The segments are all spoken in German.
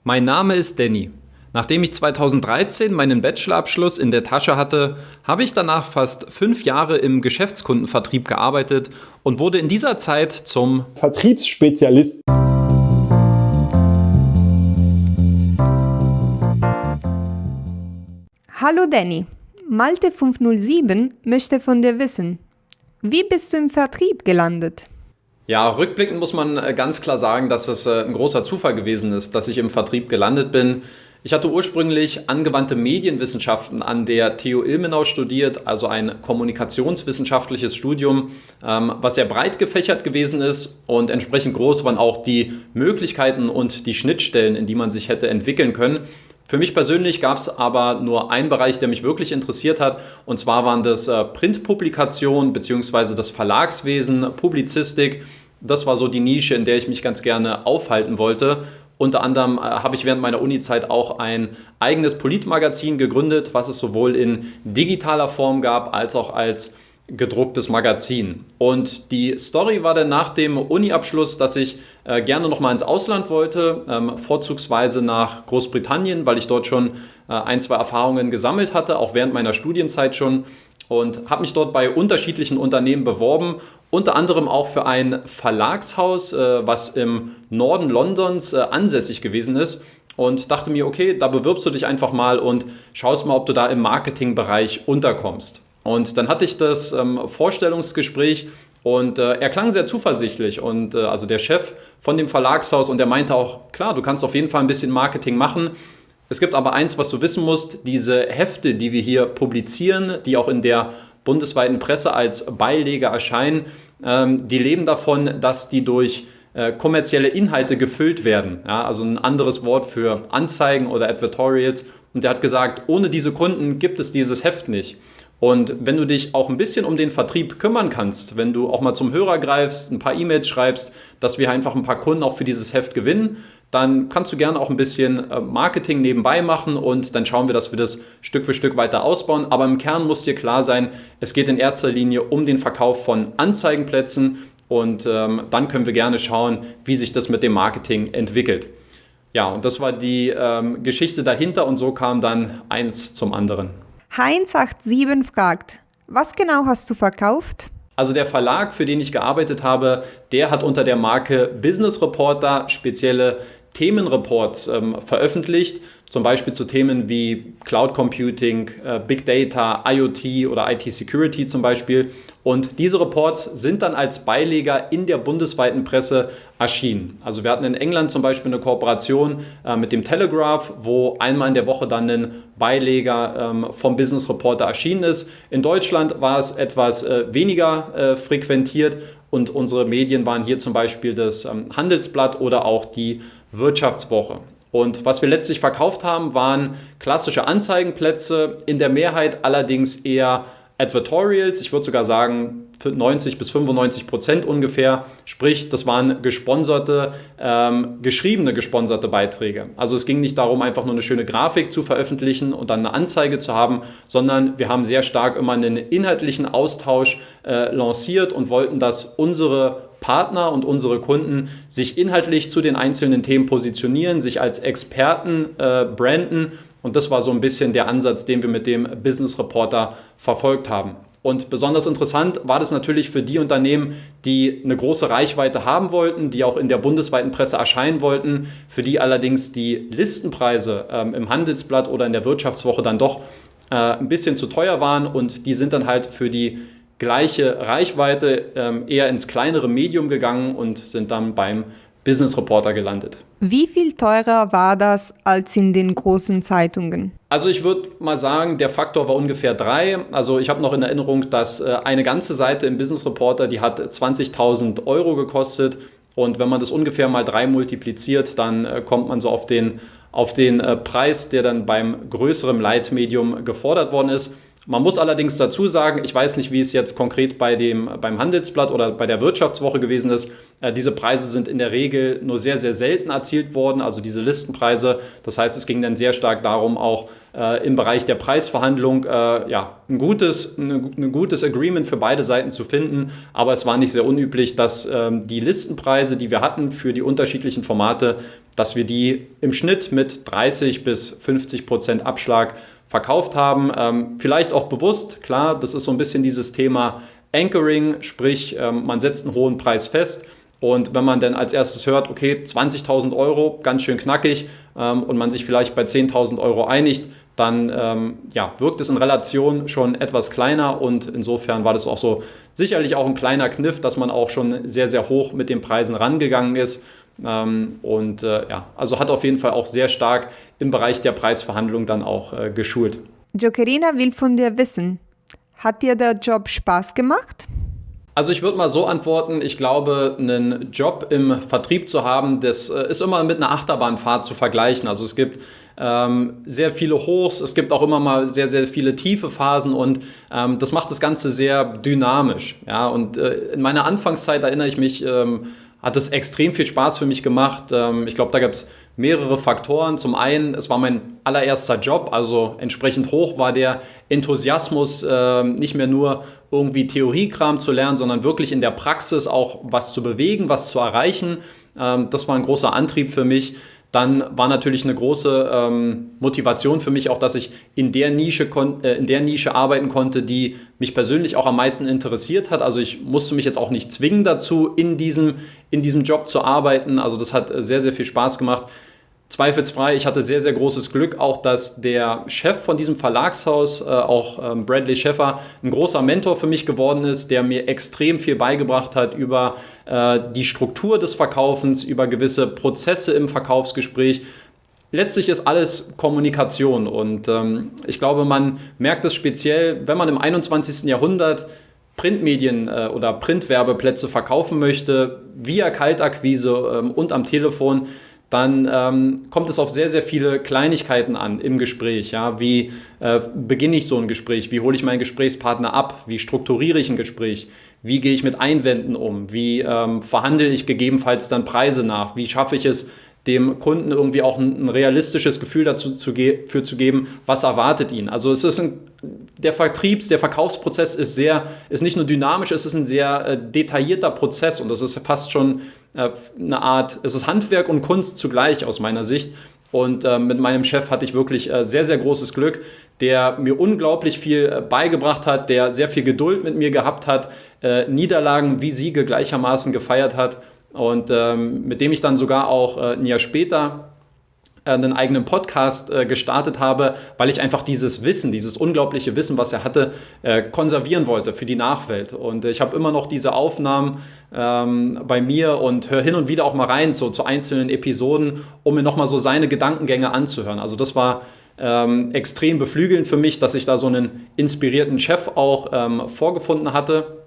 Mein Name ist Danny. Nachdem ich 2013 meinen Bachelorabschluss in der Tasche hatte, habe ich danach fast 5 Jahre im Geschäftskundenvertrieb gearbeitet und wurde in dieser Zeit zum Vertriebsspezialist. Hallo Danny, Malte 507 möchte von dir wissen, wie bist du im Vertrieb gelandet? Ja, rückblickend muss man ganz klar sagen, dass es ein großer Zufall gewesen ist, dass ich im Vertrieb gelandet bin. Ich hatte ursprünglich angewandte Medienwissenschaften an der TU Ilmenau studiert, also ein kommunikationswissenschaftliches Studium, was sehr breit gefächert gewesen ist und entsprechend groß waren auch die Möglichkeiten und die Schnittstellen, in die man sich hätte entwickeln können. Für mich persönlich gab es aber nur einen Bereich, der mich wirklich interessiert hat, und zwar waren das Printpublikationen bzw. das Verlagswesen, Publizistik. Das war so die Nische, in der ich mich ganz gerne aufhalten wollte. Unter anderem habe ich während meiner Uni-Zeit auch ein eigenes Politmagazin gegründet, was es sowohl in digitaler Form gab, als auch als gedrucktes Magazin. Und die Story war dann nach dem Uni-Abschluss, dass ich gerne nochmal ins Ausland wollte, vorzugsweise nach Großbritannien, weil ich dort schon ein, zwei Erfahrungen gesammelt hatte, auch während meiner Studienzeit schon. Und habe mich dort bei unterschiedlichen Unternehmen beworben, unter anderem auch für ein Verlagshaus, was im Norden Londons ansässig gewesen ist. Und dachte mir, okay, da bewirbst du dich einfach mal und schaust mal, ob du da im Marketingbereich unterkommst. Und dann hatte ich das Vorstellungsgespräch und er klang sehr zuversichtlich. Und also der Chef von dem Verlagshaus, und der meinte auch, klar, du kannst auf jeden Fall ein bisschen Marketing machen. Es gibt aber eins, was du wissen musst: diese Hefte, die wir hier publizieren, die auch in der bundesweiten Presse als Beilage erscheinen, die leben davon, dass die durch kommerzielle Inhalte gefüllt werden. Ja, also ein anderes Wort für Anzeigen oder Advertorials. Und der hat gesagt, ohne diese Kunden gibt es dieses Heft nicht. Und wenn du dich auch ein bisschen um den Vertrieb kümmern kannst, wenn du auch mal zum Hörer greifst, ein paar E-Mails schreibst, dass wir einfach ein paar Kunden auch für dieses Heft gewinnen, dann kannst du gerne auch ein bisschen Marketing nebenbei machen und dann schauen wir, dass wir das Stück für Stück weiter ausbauen. Aber im Kern muss dir klar sein, es geht in erster Linie um den Verkauf von Anzeigenplätzen und dann können wir gerne schauen, wie sich das mit dem Marketing entwickelt. Ja, und das war die Geschichte dahinter, und so kam dann eins zum anderen. Heinz87 fragt, was genau hast du verkauft? Also der Verlag, für den ich gearbeitet habe, der hat unter der Marke Business Reporter spezielle Themenreports veröffentlicht, zum Beispiel zu Themen wie Cloud Computing, Big Data, IoT oder IT Security zum Beispiel. Und diese Reports sind dann als Beileger in der bundesweiten Presse erschienen. Also wir hatten in England zum Beispiel eine Kooperation mit dem Telegraph, wo einmal in der Woche dann ein Beileger vom Business Reporter erschienen ist. In Deutschland war es etwas weniger frequentiert. Und unsere Medien waren hier zum Beispiel das Handelsblatt oder auch die Wirtschaftswoche. Und was wir letztlich verkauft haben, waren klassische Anzeigenplätze, in der Mehrheit allerdings eher Advertorials. Ich würde sogar sagen 90-95% ungefähr. Sprich, das waren gesponserte, geschriebene gesponserte Beiträge. Also es ging nicht darum, einfach nur eine schöne Grafik zu veröffentlichen und dann eine Anzeige zu haben, sondern wir haben sehr stark immer einen inhaltlichen Austausch lanciert und wollten, dass unsere Partner und unsere Kunden sich inhaltlich zu den einzelnen Themen positionieren, sich als Experten branden. Und das war so ein bisschen der Ansatz, den wir mit dem Business Reporter verfolgt haben. Und besonders interessant war das natürlich für die Unternehmen, die eine große Reichweite haben wollten, die auch in der bundesweiten Presse erscheinen wollten, für die allerdings die Listenpreise im Handelsblatt oder in der Wirtschaftswoche dann doch ein bisschen zu teuer waren, und die sind dann halt für die gleiche Reichweite eher ins kleinere Medium gegangen und sind dann beim Business Reporter gelandet. Wie viel teurer war das als in den großen Zeitungen? Also ich würde mal sagen, der Faktor war ungefähr 3. Also ich habe noch in Erinnerung, dass eine ganze Seite im Business Reporter, die hat 20.000 Euro gekostet. Und wenn man das ungefähr mal 3 multipliziert, dann kommt man so auf den Preis, der dann beim größeren Leitmedium gefordert worden ist. Man muss allerdings dazu sagen, ich weiß nicht, wie es jetzt konkret beim Handelsblatt oder bei der Wirtschaftswoche gewesen ist. Diese Preise sind in der Regel nur sehr, sehr selten erzielt worden, also diese Listenpreise. Das heißt, es ging dann sehr stark darum, auch im Bereich der Preisverhandlung ein gutes Agreement für beide Seiten zu finden. Aber es war nicht sehr unüblich, dass die Listenpreise, die wir hatten für die unterschiedlichen Formate, dass wir die im Schnitt mit 30 bis 50% Abschlag verkauft haben. Vielleicht auch bewusst, klar, das ist so ein bisschen dieses Thema Anchoring, sprich man setzt einen hohen Preis fest und wenn man dann als erstes hört, okay, 20.000 Euro, ganz schön knackig und man sich vielleicht bei 10.000 Euro einigt, dann wirkt es in Relation schon etwas kleiner und insofern war das auch so sicherlich auch ein kleiner Kniff, dass man auch schon sehr, sehr hoch mit den Preisen rangegangen ist. Also hat auf jeden Fall auch sehr stark im Bereich der Preisverhandlung dann auch geschult. Jokerina will von dir wissen, hat dir der Job Spaß gemacht? Also ich würde mal so antworten, ich glaube, einen Job im Vertrieb zu haben, das ist immer mit einer Achterbahnfahrt zu vergleichen. Also es gibt sehr viele Hochs, es gibt auch immer mal sehr, sehr viele tiefe Phasen und das macht das Ganze sehr dynamisch. Ja? Und in meiner Anfangszeit erinnere ich mich, hat es extrem viel Spaß für mich gemacht. Ich glaube, da gab es mehrere Faktoren. Zum einen, es war mein allererster Job, also entsprechend hoch war der Enthusiasmus, nicht mehr nur irgendwie Theoriekram zu lernen, sondern wirklich in der Praxis auch was zu bewegen, was zu erreichen. Das war ein großer Antrieb für mich. Dann war natürlich eine große Motivation für mich auch, dass ich in der Nische arbeiten konnte, die mich persönlich auch am meisten interessiert hat. Also ich musste mich jetzt auch nicht zwingen dazu, in diesem Job zu arbeiten. Also das hat sehr, sehr viel Spaß gemacht. Zweifelsfrei, ich hatte sehr, sehr großes Glück auch, dass der Chef von diesem Verlagshaus, auch Bradley Scheffer, ein großer Mentor für mich geworden ist, der mir extrem viel beigebracht hat über die Struktur des Verkaufens, über gewisse Prozesse im Verkaufsgespräch. Letztlich ist alles Kommunikation und ich glaube, man merkt es speziell, wenn man im 21. Jahrhundert Printmedien oder Printwerbeplätze verkaufen möchte, via Kaltakquise und am Telefon, dann kommt es auf sehr, sehr viele Kleinigkeiten an im Gespräch. Ja? Wie beginne ich so ein Gespräch? Wie hole ich meinen Gesprächspartner ab? Wie strukturiere ich ein Gespräch? Wie gehe ich mit Einwänden um? Wie verhandle ich gegebenenfalls dann Preise nach? Wie schaffe ich es, dem Kunden irgendwie auch ein realistisches Gefühl dazu zu geben, was erwartet ihn? Also es ist der Verkaufsprozess ist nicht nur dynamisch, es ist ein sehr detaillierter Prozess und das ist fast schon eine Art, es ist Handwerk und Kunst zugleich aus meiner Sicht. Und mit meinem Chef hatte ich wirklich sehr, sehr großes Glück, der mir unglaublich viel beigebracht hat, der sehr viel Geduld mit mir gehabt hat, Niederlagen wie Siege gleichermaßen gefeiert hat und mit dem ich dann sogar auch ein Jahr später einen eigenen Podcast gestartet habe, weil ich einfach dieses unglaubliche Wissen, was er hatte, konservieren wollte für die Nachwelt. Und ich habe immer noch diese Aufnahmen bei mir und höre hin und wieder auch mal rein zu einzelnen Episoden, um mir nochmal so seine Gedankengänge anzuhören. Also das war extrem beflügelnd für mich, dass ich da so einen inspirierten Chef auch vorgefunden hatte.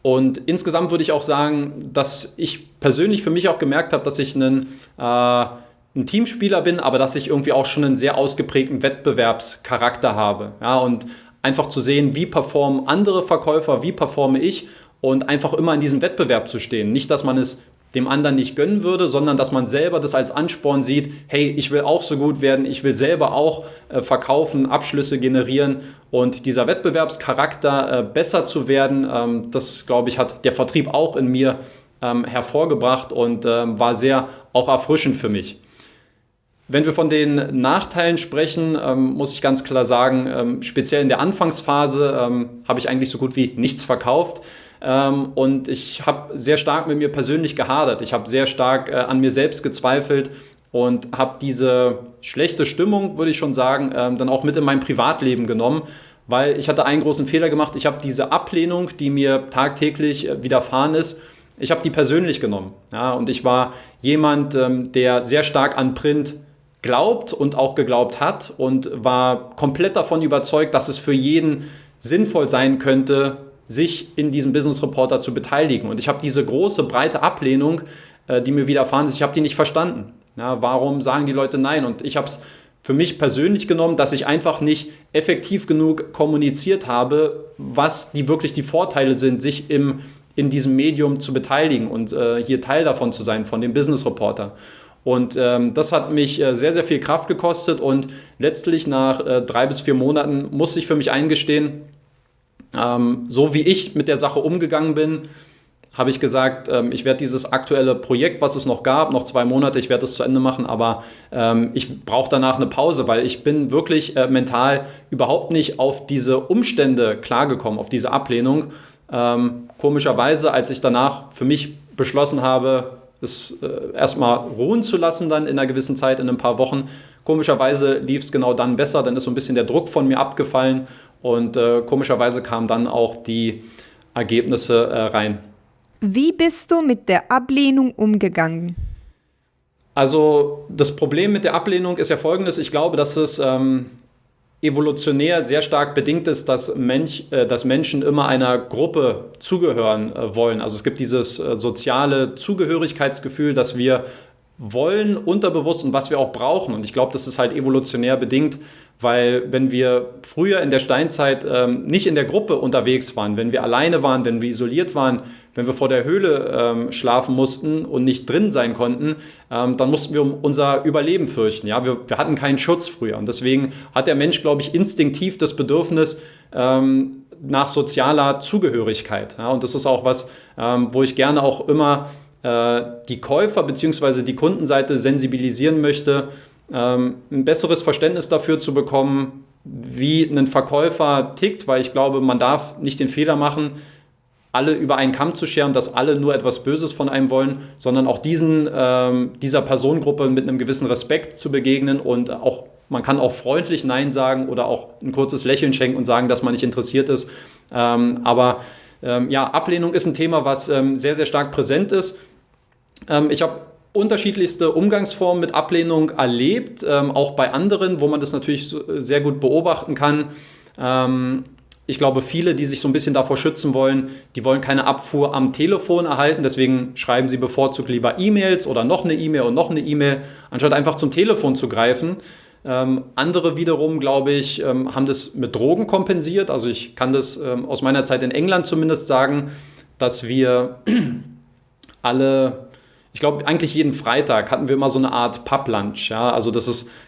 Und insgesamt würde ich auch sagen, dass ich persönlich für mich auch gemerkt habe, dass ich ein Teamspieler bin, aber dass ich irgendwie auch schon einen sehr ausgeprägten Wettbewerbscharakter habe. Ja, und einfach zu sehen, wie performen andere Verkäufer, wie performe ich und einfach immer in diesem Wettbewerb zu stehen. Nicht, dass man es dem anderen nicht gönnen würde, sondern dass man selber das als Ansporn sieht, hey, ich will auch so gut werden, ich will selber auch verkaufen, Abschlüsse generieren und dieser Wettbewerbscharakter besser zu werden, das, glaube ich, hat der Vertrieb auch in mir hervorgebracht und war sehr auch erfrischend für mich. Wenn wir von den Nachteilen sprechen, muss ich ganz klar sagen, speziell in der Anfangsphase habe ich eigentlich so gut wie nichts verkauft. Und ich habe sehr stark mit mir persönlich gehadert. Ich habe sehr stark an mir selbst gezweifelt und habe diese schlechte Stimmung, würde ich schon sagen, dann auch mit in mein Privatleben genommen, weil ich hatte einen großen Fehler gemacht. Ich habe diese Ablehnung, die mir tagtäglich widerfahren ist, ich habe die persönlich genommen. Ja, und ich war jemand, der sehr stark an Print glaubt und auch geglaubt hat und war komplett davon überzeugt, dass es für jeden sinnvoll sein könnte, sich in diesem Business Reporter zu beteiligen. Und ich habe diese große, breite Ablehnung, die mir widerfahren ist, ich habe die nicht verstanden. Ja, warum sagen die Leute nein? Und ich habe es für mich persönlich genommen, dass ich einfach nicht effektiv genug kommuniziert habe, was wirklich die Vorteile sind, sich in diesem Medium zu beteiligen und hier Teil davon zu sein, von dem Business Reporter. Und das hat mich sehr, sehr viel Kraft gekostet und letztlich nach 3 bis 4 Monaten musste ich für mich eingestehen, so wie ich mit der Sache umgegangen bin, habe ich gesagt, ich werde dieses aktuelle Projekt, was es noch gab, noch 2 Monate, ich werde es zu Ende machen, aber ich brauche danach eine Pause, weil ich bin wirklich mental überhaupt nicht auf diese Umstände klargekommen, auf diese Ablehnung. Komischerweise, als ich danach für mich beschlossen habe, es erstmal ruhen zu lassen, dann in einer gewissen Zeit, in ein paar Wochen, komischerweise lief es genau dann besser, dann ist so ein bisschen der Druck von mir abgefallen und komischerweise kamen dann auch die Ergebnisse rein. Wie bist du mit der Ablehnung umgegangen? Also das Problem mit der Ablehnung ist ja folgendes. Ich glaube, dass es evolutionär sehr stark bedingt ist, dass Menschen immer einer Gruppe zugehören wollen. Also es gibt dieses soziale Zugehörigkeitsgefühl, das wir wollen, unterbewusst und was wir auch brauchen. Und ich glaube, das ist halt evolutionär bedingt, weil wenn wir früher in der Steinzeit nicht in der Gruppe unterwegs waren, wenn wir alleine waren, wenn wir isoliert waren, wenn wir vor der Höhle schlafen mussten und nicht drin sein konnten, dann mussten wir um unser Überleben fürchten. Ja? Wir hatten keinen Schutz früher. Und deswegen hat der Mensch, glaube ich, instinktiv das Bedürfnis nach sozialer Zugehörigkeit. Ja? Und das ist auch was, wo ich gerne auch immer die Käufer bzw. die Kundenseite sensibilisieren möchte, ein besseres Verständnis dafür zu bekommen, wie ein Verkäufer tickt, weil ich glaube, man darf nicht den Fehler machen, alle über einen Kamm zu scheren, dass alle nur etwas Böses von einem wollen, sondern auch dieser Personengruppe mit einem gewissen Respekt zu begegnen und auch man kann auch freundlich Nein sagen oder auch ein kurzes Lächeln schenken und sagen, dass man nicht interessiert ist. Aber Ablehnung ist ein Thema, was sehr, sehr stark präsent ist. Ich habe unterschiedlichste Umgangsformen mit Ablehnung erlebt, auch bei anderen, wo man das natürlich sehr gut beobachten kann. Ich glaube, viele, die sich so ein bisschen davor schützen wollen, die wollen keine Abfuhr am Telefon erhalten, deswegen schreiben sie bevorzugt lieber E-Mails oder noch eine E-Mail und noch eine E-Mail, anstatt einfach zum Telefon zu greifen. Andere wiederum, glaube ich, haben das mit Drogen kompensiert. Also ich kann das aus meiner Zeit in England zumindest sagen, dass wir ich glaube, eigentlich jeden Freitag hatten wir immer so eine Art Pub-Lunch. Ja? Also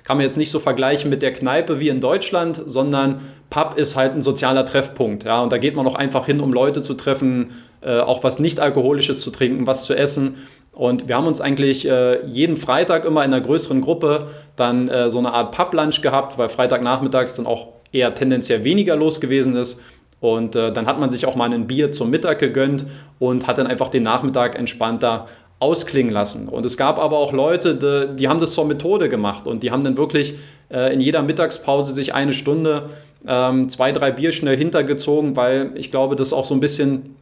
kann man jetzt nicht so vergleichen mit der Kneipe wie in Deutschland, sondern Pub ist halt ein sozialer Treffpunkt. Ja? Und da geht man auch einfach hin, um Leute zu treffen, auch was Nicht-Alkoholisches zu trinken, was zu essen. Und wir haben uns eigentlich jeden Freitag immer in einer größeren Gruppe dann so eine Art Pub-Lunch gehabt, weil Freitagnachmittags dann auch eher tendenziell weniger los gewesen ist. Und dann hat man sich auch mal ein Bier zum Mittag gegönnt und hat dann einfach den Nachmittag entspannter ausklingen lassen. Und es gab aber auch Leute, die haben das zur Methode gemacht und die haben dann wirklich in jeder Mittagspause sich 1 Stunde 2, 3 Bier schnell hintergezogen, weil ich glaube, das auch so ein bisschen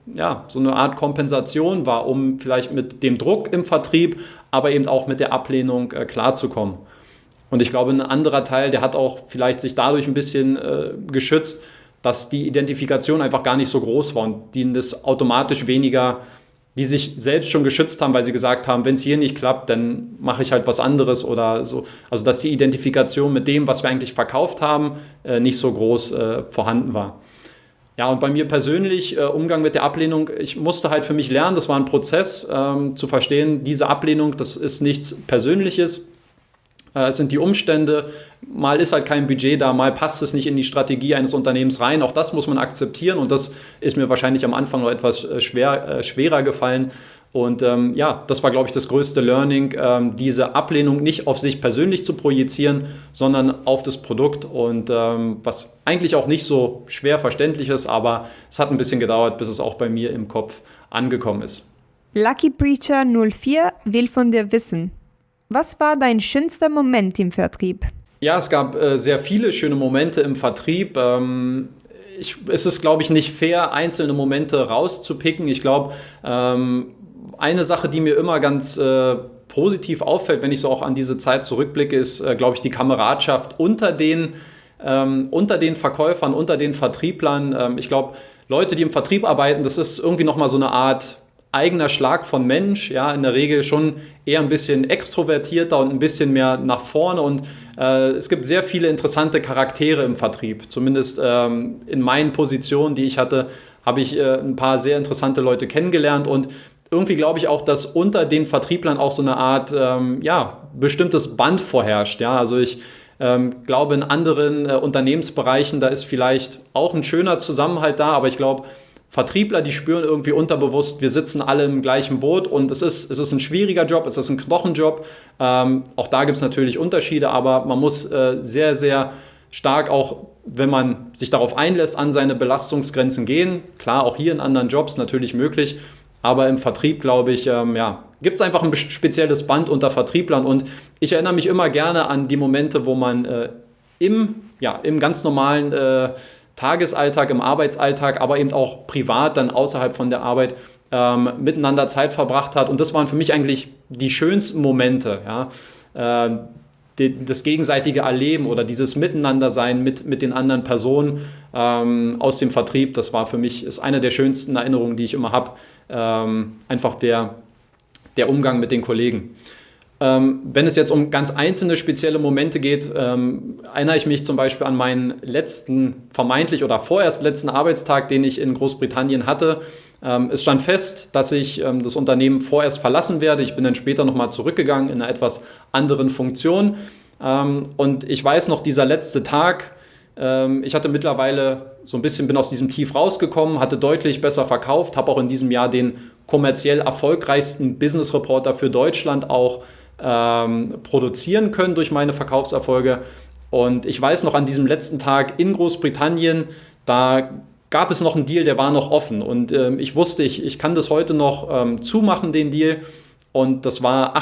so eine Art Kompensation war, um vielleicht mit dem Druck im Vertrieb, aber eben auch mit der Ablehnung klarzukommen. Und ich glaube, ein anderer Teil, der hat auch vielleicht sich dadurch ein bisschen geschützt, dass die Identifikation einfach gar nicht so groß war und die das automatisch weniger, die sich selbst schon geschützt haben, weil sie gesagt haben, wenn es hier nicht klappt, dann mache ich halt was anderes oder so. Also dass die Identifikation mit dem, was wir eigentlich verkauft haben, nicht so groß vorhanden war. Ja, und bei mir persönlich, Umgang mit der Ablehnung, ich musste halt für mich lernen, das war ein Prozess, zu verstehen, diese Ablehnung, das ist nichts Persönliches. Es sind die Umstände, mal ist halt kein Budget da, mal passt es nicht in die Strategie eines Unternehmens rein. Auch das muss man akzeptieren und das ist mir wahrscheinlich am Anfang noch etwas schwerer gefallen. Und das war, glaube ich, das größte Learning, diese Ablehnung nicht auf sich persönlich zu projizieren, sondern auf das Produkt. Und was eigentlich auch nicht so schwer verständlich ist, aber es hat ein bisschen gedauert, bis es auch bei mir im Kopf angekommen ist. Lucky Preacher 04 will von dir wissen: Was war dein schönster Moment im Vertrieb? Ja, es gab sehr viele schöne Momente im Vertrieb. Es ist, glaube ich, nicht fair, einzelne Momente rauszupicken. Ich glaube, eine Sache, die mir immer ganz positiv auffällt, wenn ich so auch an diese Zeit zurückblicke, ist, glaube ich, die Kameradschaft unter den Verkäufern, unter den Vertrieblern. Ich glaube, Leute, die im Vertrieb arbeiten, das ist irgendwie nochmal so eine Art eigener Schlag von Mensch, ja, in der Regel schon eher ein bisschen extrovertierter und ein bisschen mehr nach vorne und Es gibt sehr viele interessante Charaktere im Vertrieb. Zumindest in meinen Positionen, die ich hatte, habe ich ein paar sehr interessante Leute kennengelernt und irgendwie glaube ich auch, dass unter den Vertrieblern auch so eine Art bestimmtes Band vorherrscht. Ja? Also ich glaube, in anderen Unternehmensbereichen, da ist vielleicht auch ein schöner Zusammenhalt da, aber ich glaube, Vertriebler, die spüren irgendwie unterbewusst, wir sitzen alle im gleichen Boot und es ist ein schwieriger Job, es ist ein Knochenjob. Auch da gibt es natürlich Unterschiede, aber man muss sehr, sehr stark auch, wenn man sich darauf einlässt, an seine Belastungsgrenzen gehen. Klar, auch hier in anderen Jobs natürlich möglich, aber im Vertrieb, glaube ich, gibt es einfach ein spezielles Band unter Vertrieblern und ich erinnere mich immer gerne an die Momente, wo man im ganz normalen Tagesalltag, im Arbeitsalltag, aber eben auch privat dann außerhalb von der Arbeit miteinander Zeit verbracht hat. Und das waren für mich eigentlich die schönsten Momente, ja? Das gegenseitige Erleben oder dieses Miteinandersein mit den anderen Personen aus dem Vertrieb. Das war für mich ist eine der schönsten Erinnerungen, die ich immer habe. Einfach der Umgang mit den Kollegen. Wenn es jetzt um ganz einzelne spezielle Momente geht, erinnere ich mich zum Beispiel an meinen vermeintlich oder vorerst letzten Arbeitstag, den ich in Großbritannien hatte. Es stand fest, dass ich das Unternehmen vorerst verlassen werde. Ich bin dann später nochmal zurückgegangen in einer etwas anderen Funktion. Und ich weiß noch, dieser letzte Tag, ich hatte mittlerweile so ein bisschen, bin aus diesem Tief rausgekommen, hatte deutlich besser verkauft, habe auch in diesem Jahr den kommerziell erfolgreichsten Business Reporter für Deutschland auch produzieren können durch meine Verkaufserfolge. Und ich weiß noch, an diesem letzten Tag in Großbritannien, da gab es noch einen Deal, der war noch offen. Und ich wusste, ich kann das heute noch zumachen, den Deal. Und das war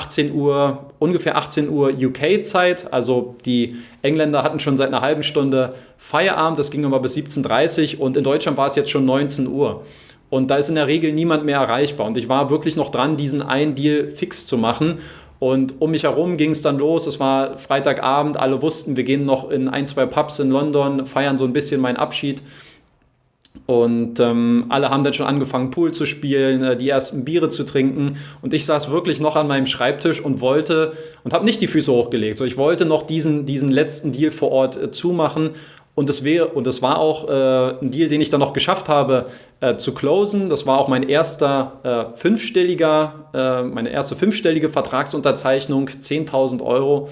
ungefähr 18 Uhr UK-Zeit. Also die Engländer hatten schon seit einer halben Stunde Feierabend. Das ging immer bis 17:30 Uhr. Und in Deutschland war es jetzt schon 19 Uhr. Und da ist in der Regel niemand mehr erreichbar. Und ich war wirklich noch dran, diesen einen Deal fix zu machen. Und um mich herum ging es dann los. Es war Freitagabend. Alle wussten, wir gehen noch in 1, 2 Pubs in London, feiern so ein bisschen meinen Abschied. Und alle haben dann schon angefangen, Pool zu spielen, die ersten Biere zu trinken. Und ich saß wirklich noch an meinem Schreibtisch und habe nicht die Füße hochgelegt. So, ich wollte noch diesen letzten Deal vor Ort zumachen. Und das war auch ein Deal, den ich dann noch geschafft habe zu closen. Das war auch meine erste fünfstellige Vertragsunterzeichnung, 10.000 Euro.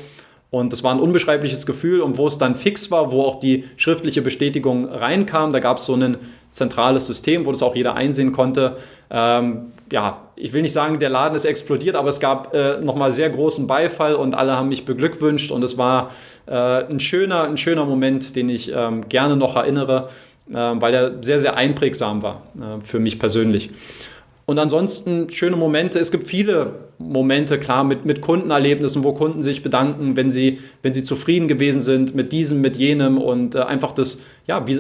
Und das war ein unbeschreibliches Gefühl. Und wo es dann fix war, wo auch die schriftliche Bestätigung reinkam, da gab es so ein zentrales System, wo das auch jeder einsehen konnte. Ich will nicht sagen, der Laden ist explodiert, aber es gab nochmal sehr großen Beifall und alle haben mich beglückwünscht. Und es war ein schöner Moment, den ich gerne noch erinnere, weil er sehr, sehr einprägsam war für mich persönlich. Und ansonsten schöne Momente. Es gibt viele Momente, klar, mit Kundenerlebnissen, wo Kunden sich bedanken, wenn sie zufrieden gewesen sind mit diesem, mit jenem und einfach das,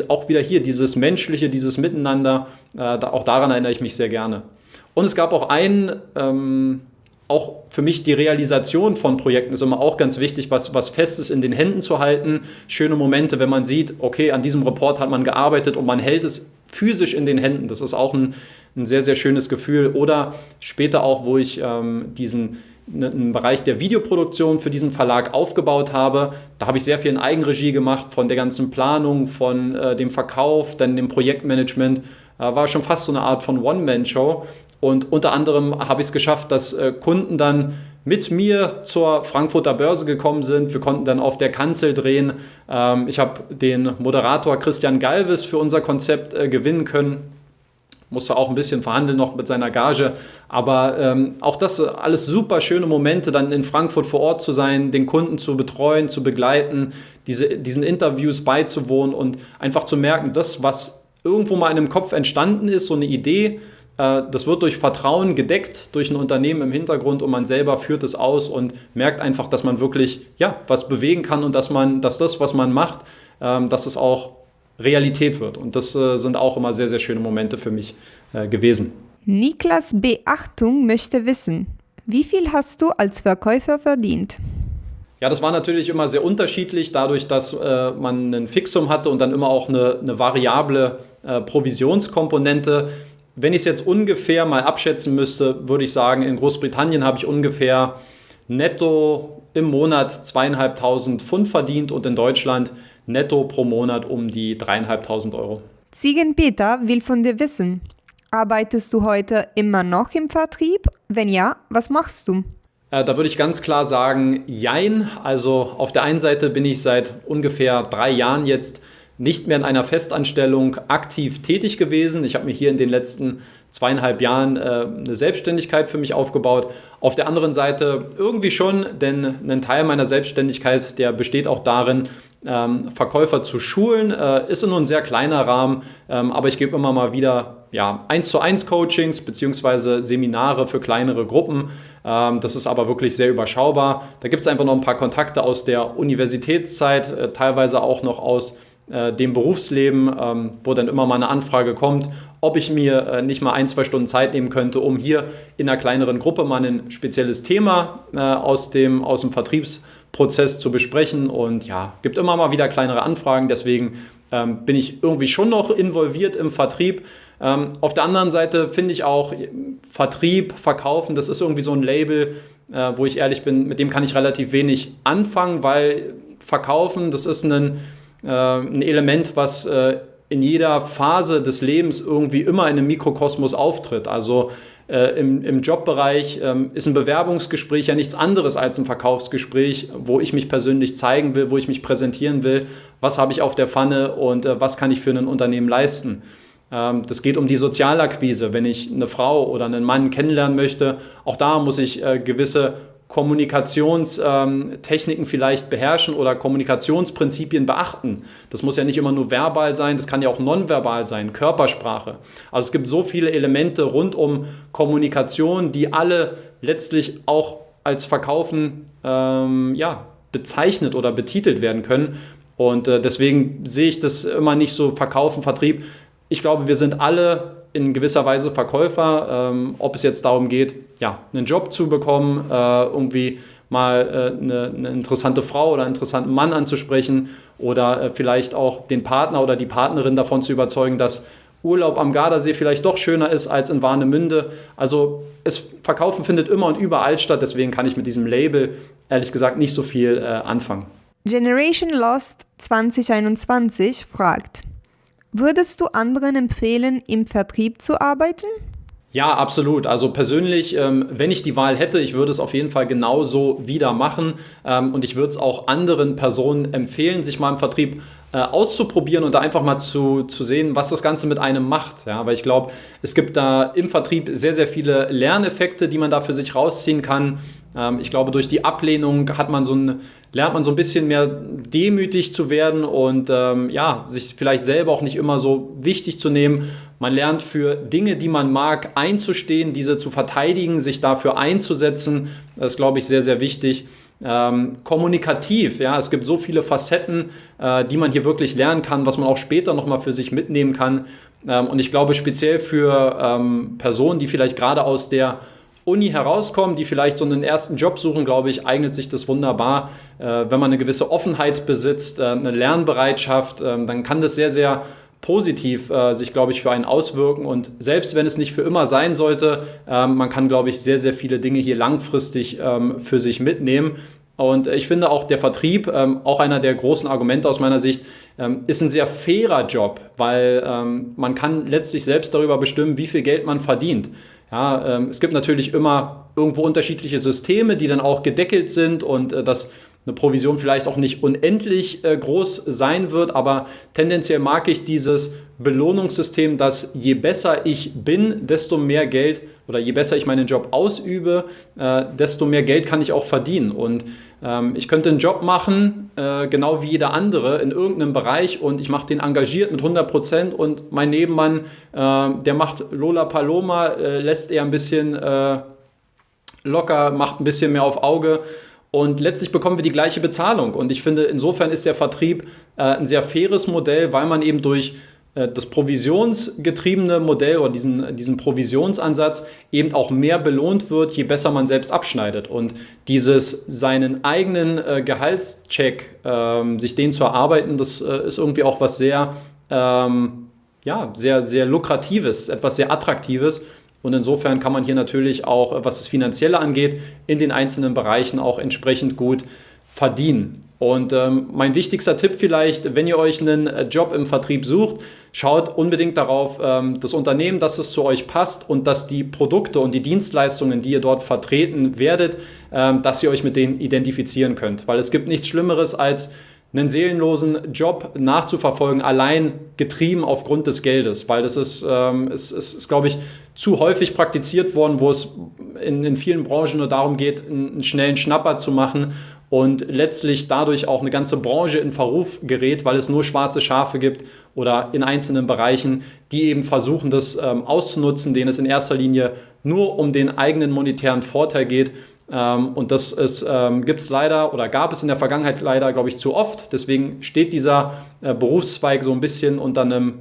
auch wieder hier, dieses Menschliche, dieses Miteinander, auch daran erinnere ich mich sehr gerne. Und es gab auch auch für mich die Realisation von Projekten ist immer auch ganz wichtig, was Festes in den Händen zu halten. Schöne Momente, wenn man sieht, okay, an diesem Report hat man gearbeitet und man hält es physisch in den Händen. Das ist auch ein sehr, sehr schönes Gefühl. Oder später auch, wo ich einen Bereich der Videoproduktion für diesen Verlag aufgebaut habe. Da habe ich sehr viel in Eigenregie gemacht, von der ganzen Planung, von dem Verkauf, dann dem Projektmanagement. War schon fast so eine Art von One-Man-Show. Und unter anderem habe ich es geschafft, dass Kunden dann mit mir zur Frankfurter Börse gekommen sind. Wir konnten dann auf der Kanzel drehen. Ich habe den Moderator Christian Galvis für unser Konzept gewinnen können. Musste auch ein bisschen verhandeln noch mit seiner Gage. Aber auch das alles super schöne Momente, dann in Frankfurt vor Ort zu sein, den Kunden zu betreuen, zu begleiten, diesen Interviews beizuwohnen und einfach zu merken, das, was irgendwo mal in einem Kopf entstanden ist, so eine Idee, das wird durch Vertrauen gedeckt, durch ein Unternehmen im Hintergrund und man selber führt es aus und merkt einfach, dass man wirklich was bewegen kann und dass das, was man macht, dass es auch Realität wird. Und das sind auch immer sehr, sehr schöne Momente für mich gewesen. Niklas Beachtung möchte wissen, wie viel hast du als Verkäufer verdient? Ja, das war natürlich immer sehr unterschiedlich, dadurch, dass man ein Fixum hatte und dann immer auch eine variable Provisionskomponente. Wenn ich es jetzt ungefähr mal abschätzen müsste, würde ich sagen, in Großbritannien habe ich ungefähr netto im Monat 2.500 Pfund verdient und in Deutschland netto pro Monat um die 3.500 Euro. Ziegenpeter will von dir wissen, arbeitest du heute immer noch im Vertrieb? Wenn ja, was machst du? Da würde ich ganz klar sagen, jein. Also auf der einen Seite bin ich seit ungefähr 3 Jahren jetzt nicht mehr in einer Festanstellung aktiv tätig gewesen. Ich habe mir hier in den letzten 2,5 Jahren eine Selbstständigkeit für mich aufgebaut. Auf der anderen Seite irgendwie schon, denn ein Teil meiner Selbstständigkeit, der besteht auch darin, Verkäufer zu schulen. Ist nur ein sehr kleiner Rahmen, aber ich gebe immer mal wieder 1:1 Coachings bzw. Seminare für kleinere Gruppen. Das ist aber wirklich sehr überschaubar. Da gibt es einfach noch ein paar Kontakte aus der Universitätszeit, teilweise auch noch aus dem Berufsleben, wo dann immer mal eine Anfrage kommt, ob ich mir nicht mal 1-2 Stunden Zeit nehmen könnte, um hier in einer kleineren Gruppe mal ein spezielles Thema aus dem Vertriebsprozess zu besprechen. Und ja, gibt immer mal wieder kleinere Anfragen, deswegen bin ich irgendwie schon noch involviert im Vertrieb. Auf der anderen Seite finde ich auch Vertrieb, Verkaufen, das ist irgendwie so ein Label, wo ich ehrlich bin, mit dem kann ich relativ wenig anfangen, weil Verkaufen, das ist ein Element, was in jeder Phase des Lebens irgendwie immer in einem Mikrokosmos auftritt. Also im Jobbereich ist ein Bewerbungsgespräch ja nichts anderes als ein Verkaufsgespräch, wo ich mich persönlich zeigen will, wo ich mich präsentieren will, was habe ich auf der Pfanne und was kann ich für ein Unternehmen leisten. Das geht um die Sozialakquise. Wenn ich eine Frau oder einen Mann kennenlernen möchte, auch da muss ich gewisse Kommunikationstechniken vielleicht beherrschen oder Kommunikationsprinzipien beachten. Das muss ja nicht immer nur verbal sein, das kann ja auch nonverbal sein, Körpersprache. Also es gibt so viele Elemente rund um Kommunikation, die alle letztlich auch als Verkaufen bezeichnet oder betitelt werden können. Und deswegen sehe ich das immer nicht so Verkaufen, Vertrieb. Ich glaube, wir sind alle in gewisser Weise Verkäufer, ob es jetzt darum geht, einen Job zu bekommen, irgendwie mal eine interessante Frau oder einen interessanten Mann anzusprechen oder vielleicht auch den Partner oder die Partnerin davon zu überzeugen, dass Urlaub am Gardasee vielleicht doch schöner ist als in Warnemünde. Also Verkaufen findet immer und überall statt, deswegen kann ich mit diesem Label ehrlich gesagt nicht so viel anfangen. Generation Lost 2021 fragt: Würdest du anderen empfehlen, im Vertrieb zu arbeiten? Ja, absolut. Also persönlich, wenn ich die Wahl hätte, ich würde es auf jeden Fall genauso wieder machen und ich würde es auch anderen Personen empfehlen, sich mal im Vertrieb auszuprobieren und da einfach mal zu sehen, was das Ganze mit einem macht. Ja, weil ich glaube, es gibt da im Vertrieb sehr, sehr viele Lerneffekte, die man da für sich rausziehen kann. Ich glaube, durch die Ablehnung lernt man so ein bisschen mehr demütig zu werden und sich vielleicht selber auch nicht immer so wichtig zu nehmen. Man lernt für Dinge, die man mag, einzustehen, diese zu verteidigen, sich dafür einzusetzen. Das ist, glaube ich, sehr, sehr wichtig. Kommunikativ, es gibt so viele Facetten, die man hier wirklich lernen kann, was man auch später nochmal für sich mitnehmen kann. Und ich glaube, speziell für Personen, die vielleicht gerade aus der Uni herauskommen, die vielleicht so einen ersten Job suchen, glaube ich, eignet sich das wunderbar. Wenn man eine gewisse Offenheit besitzt, eine Lernbereitschaft, dann kann das sehr, sehr positiv sich, glaube ich, für einen auswirken. Und selbst wenn es nicht für immer sein sollte, man kann, glaube ich, sehr, sehr viele Dinge hier langfristig für sich mitnehmen. Und ich finde auch der Vertrieb, auch einer der großen Argumente aus meiner Sicht, ist ein sehr fairer Job, weil man kann letztlich selbst darüber bestimmen, wie viel Geld man verdient. Ja, es gibt natürlich immer irgendwo unterschiedliche Systeme, die dann auch gedeckelt sind und dass eine Provision vielleicht auch nicht unendlich groß sein wird, aber tendenziell mag ich dieses Belohnungssystem, dass je besser ich bin, desto mehr Geld oder je besser ich meinen Job ausübe, desto mehr Geld kann ich auch verdienen. Und ich könnte einen Job machen, genau wie jeder andere in irgendeinem Bereich und ich mache den engagiert mit 100% und mein Nebenmann, der macht Lola Paloma, lässt eher ein bisschen locker, macht ein bisschen mehr auf Auge. Und letztlich bekommen wir die gleiche Bezahlung. Und ich finde, insofern ist der Vertrieb ein sehr faires Modell, weil man eben durch das provisionsgetriebene Modell oder diesen Provisionsansatz eben auch mehr belohnt wird, je besser man selbst abschneidet. Und seinen eigenen Gehaltscheck, sich den zu erarbeiten, das ist irgendwie auch was sehr, sehr, sehr Lukratives, etwas sehr Attraktives. Und insofern kann man hier natürlich auch, was das Finanzielle angeht, in den einzelnen Bereichen auch entsprechend gut verdienen. Und mein wichtigster Tipp vielleicht, wenn ihr euch einen Job im Vertrieb sucht, schaut unbedingt darauf, das Unternehmen, dass es zu euch passt und dass die Produkte und die Dienstleistungen, die ihr dort vertreten werdet, dass ihr euch mit denen identifizieren könnt. Weil es gibt nichts Schlimmeres als einen seelenlosen Job nachzuverfolgen, allein getrieben aufgrund des Geldes, weil das ist, glaube ich, zu häufig praktiziert worden, wo es in vielen Branchen nur darum geht, einen schnellen Schnapper zu machen und letztlich dadurch auch eine ganze Branche in Verruf gerät, weil es nur schwarze Schafe gibt oder in einzelnen Bereichen, die eben versuchen, das auszunutzen, denen es in erster Linie nur um den eigenen monetären Vorteil geht. Und das gibt es leider oder gab es in der Vergangenheit leider, glaube ich, zu oft. Deswegen steht dieser Berufszweig so ein bisschen unter einem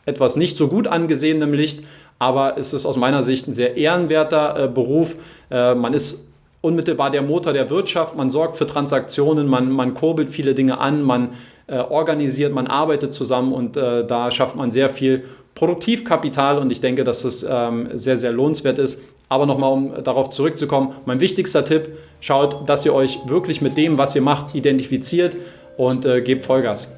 etwas nicht so gut angesehenen Licht. Aber es ist aus meiner Sicht ein sehr ehrenwerter Beruf. Man ist unmittelbar der Motor der Wirtschaft. Man sorgt für Transaktionen, man kurbelt viele Dinge an, man organisiert, man arbeitet zusammen und da schafft man sehr viel Produktivkapital. Und ich denke, dass es sehr, sehr lohnenswert ist. Aber nochmal, um darauf zurückzukommen, mein wichtigster Tipp, schaut, dass ihr euch wirklich mit dem, was ihr macht, identifiziert und gebt Vollgas.